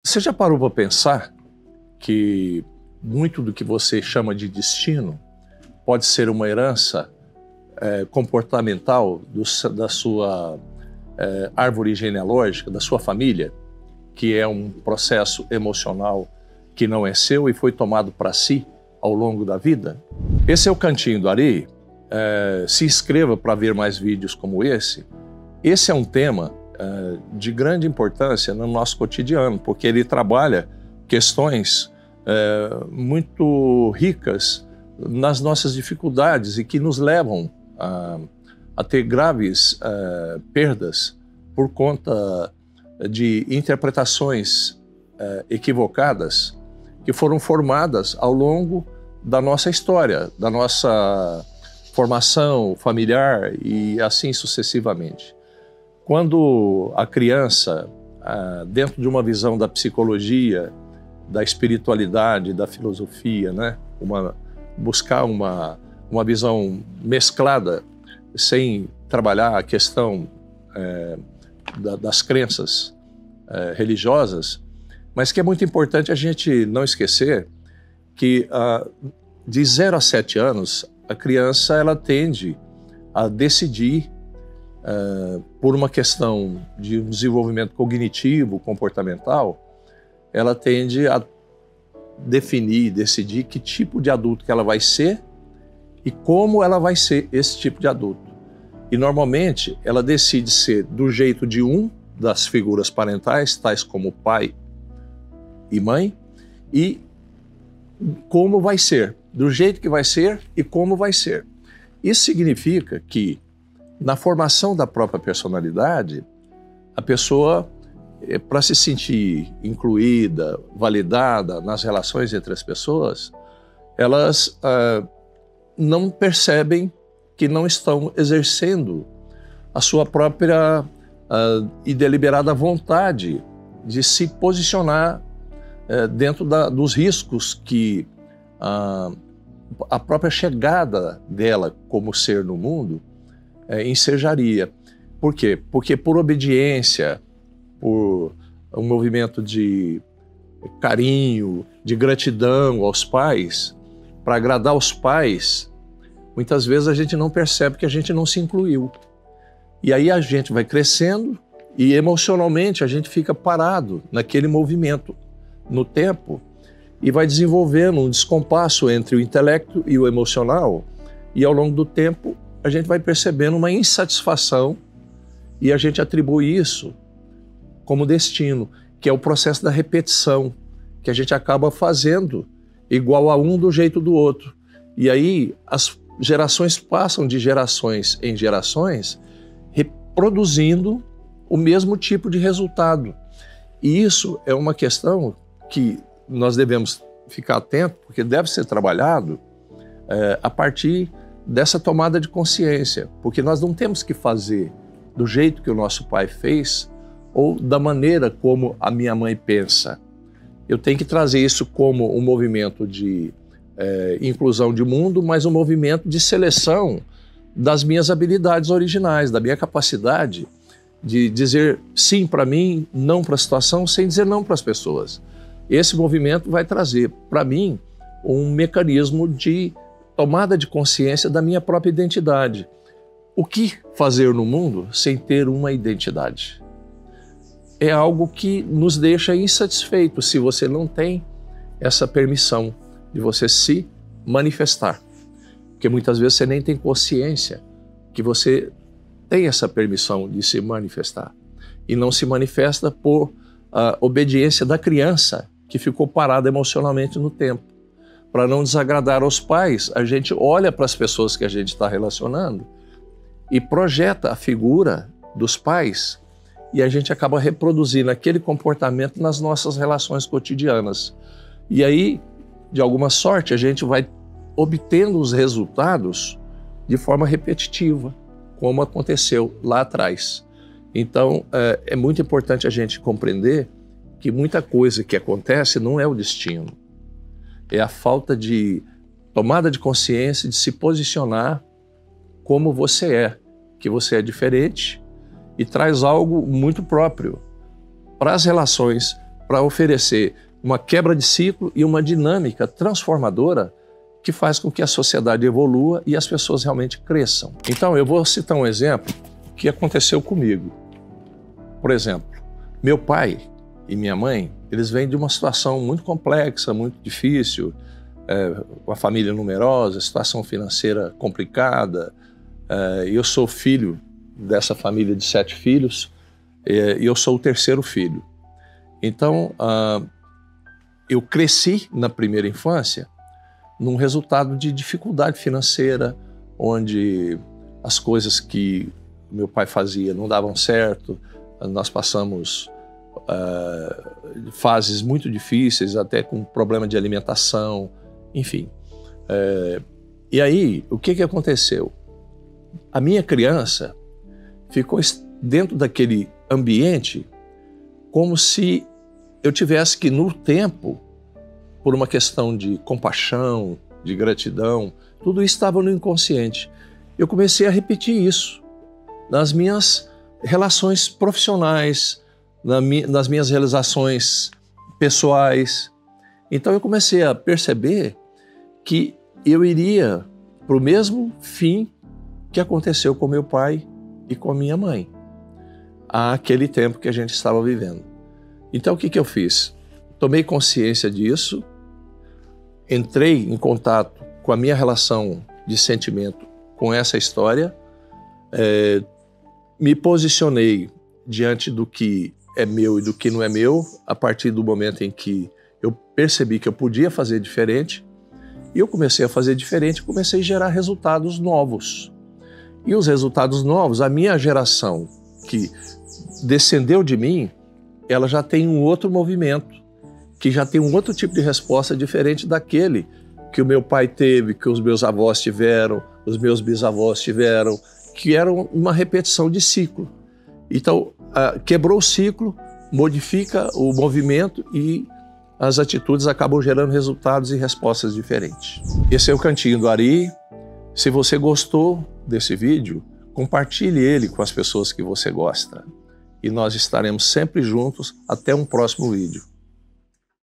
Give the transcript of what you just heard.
Você já parou para pensar que muito do que você chama de destino pode ser uma herança comportamental da sua árvore genealógica, da sua família, que é um processo emocional que não é seu e foi tomado para si ao longo da vida? Esse é o Cantinho do Ari. Se inscreva para ver mais vídeos como esse. Esse é um tema de grande importância no nosso cotidiano, porque ele trabalha questões muito ricas nas nossas dificuldades e que nos levam a ter graves perdas por conta de interpretações equivocadas que foram formadas ao longo da nossa história, da nossa formação familiar e assim sucessivamente. Quando a criança, dentro de uma visão da psicologia, da espiritualidade, da filosofia, né, buscar uma visão mesclada, sem trabalhar a questão das crenças religiosas, mas que é muito importante a gente não esquecer que de 0 a 7 anos, a criança ela tende a decidir por uma questão de um desenvolvimento cognitivo, comportamental, ela tende a definir, decidir que tipo de adulto que ela vai ser e como ela vai ser esse tipo de adulto. E normalmente ela decide ser do jeito de um das figuras parentais, tais como pai e mãe, e como vai ser, do jeito que vai ser e como vai ser. Isso significa que na formação da própria personalidade, a pessoa, para se sentir incluída, validada nas relações entre as pessoas, elas não percebem que não estão exercendo a sua própria e deliberada vontade de se posicionar dentro dos riscos que a própria chegada dela como ser no mundo ensejaria. Por quê? Porque por obediência, por um movimento de carinho, de gratidão aos pais, para agradar os pais, muitas vezes a gente não percebe que a gente não se incluiu. E aí a gente vai crescendo e emocionalmente a gente fica parado naquele movimento no tempo e vai desenvolvendo um descompasso entre o intelecto e o emocional, e ao longo do tempo a gente vai percebendo uma insatisfação e a gente atribui isso como destino, que é o processo da repetição, que a gente acaba fazendo igual a um do jeito do outro. E aí as gerações passam de gerações em gerações reproduzindo o mesmo tipo de resultado. E isso é uma questão que nós devemos ficar atentos, porque deve ser trabalhado a partir dessa tomada de consciência, porque nós não temos que fazer do jeito que o nosso pai fez ou da maneira como a minha mãe pensa. Eu tenho que trazer isso como um movimento de inclusão de mundo, mas um movimento de seleção das minhas habilidades originais, da minha capacidade de dizer sim para mim, não para a situação, sem dizer não para as pessoas. Esse movimento vai trazer para mim um mecanismo de tomada de consciência da minha própria identidade. O que fazer no mundo sem ter uma identidade? É algo que nos deixa insatisfeitos se você não tem essa permissão de você se manifestar. Porque muitas vezes você nem tem consciência que você tem essa permissão de se manifestar. E não se manifesta por obediência da criança que ficou parada emocionalmente no tempo. Para não desagradar aos pais, a gente olha para as pessoas que a gente está relacionando e projeta a figura dos pais e a gente acaba reproduzindo aquele comportamento nas nossas relações cotidianas. E aí, de alguma sorte, a gente vai obtendo os resultados de forma repetitiva, como aconteceu lá atrás. Então, é muito importante a gente compreender que muita coisa que acontece não é o destino. É a falta de tomada de consciência, de se posicionar como você é, que você é diferente e traz algo muito próprio para as relações para oferecer uma quebra de ciclo e uma dinâmica transformadora que faz com que a sociedade evolua e as pessoas realmente cresçam. Então, eu vou citar um exemplo que aconteceu comigo. Por exemplo, meu pai e minha mãe, eles vêm de uma situação muito complexa, muito difícil, uma família numerosa, situação financeira complicada. Eu sou filho dessa família de 7 filhos e eu sou o terceiro filho. Então, eu cresci na primeira infância num resultado de dificuldade financeira, onde as coisas que meu pai fazia não davam certo. Nós passamos fases muito difíceis, até com problema de alimentação, enfim. E aí, o que aconteceu? A minha criança ficou dentro daquele ambiente como se eu tivesse que, no tempo, por uma questão de compaixão, de gratidão, tudo isso estava no inconsciente. Eu comecei a repetir isso nas minhas relações profissionais, nas minhas realizações pessoais. Então eu comecei a perceber que eu iria para o mesmo fim que aconteceu com meu pai e com minha mãe, àquele tempo que a gente estava vivendo. Então o que eu fiz? Tomei consciência disso, entrei em contato com a minha relação de sentimento com essa história, me posicionei diante do que é meu e do que não é meu, a partir do momento em que eu percebi que eu podia fazer diferente, e eu comecei a fazer diferente, comecei a gerar resultados novos. E os resultados novos, a minha geração que descendeu de mim, ela já tem um outro movimento, que já tem um outro tipo de resposta diferente daquele que o meu pai teve, que os meus avós tiveram, os meus bisavós tiveram, que era uma repetição de ciclo. Então, quebrou o ciclo, modifica o movimento e as atitudes acabam gerando resultados e respostas diferentes. Esse é o Cantinho do Ari. Se você gostou desse vídeo, compartilhe ele com as pessoas que você gosta. E nós estaremos sempre juntos até um próximo vídeo.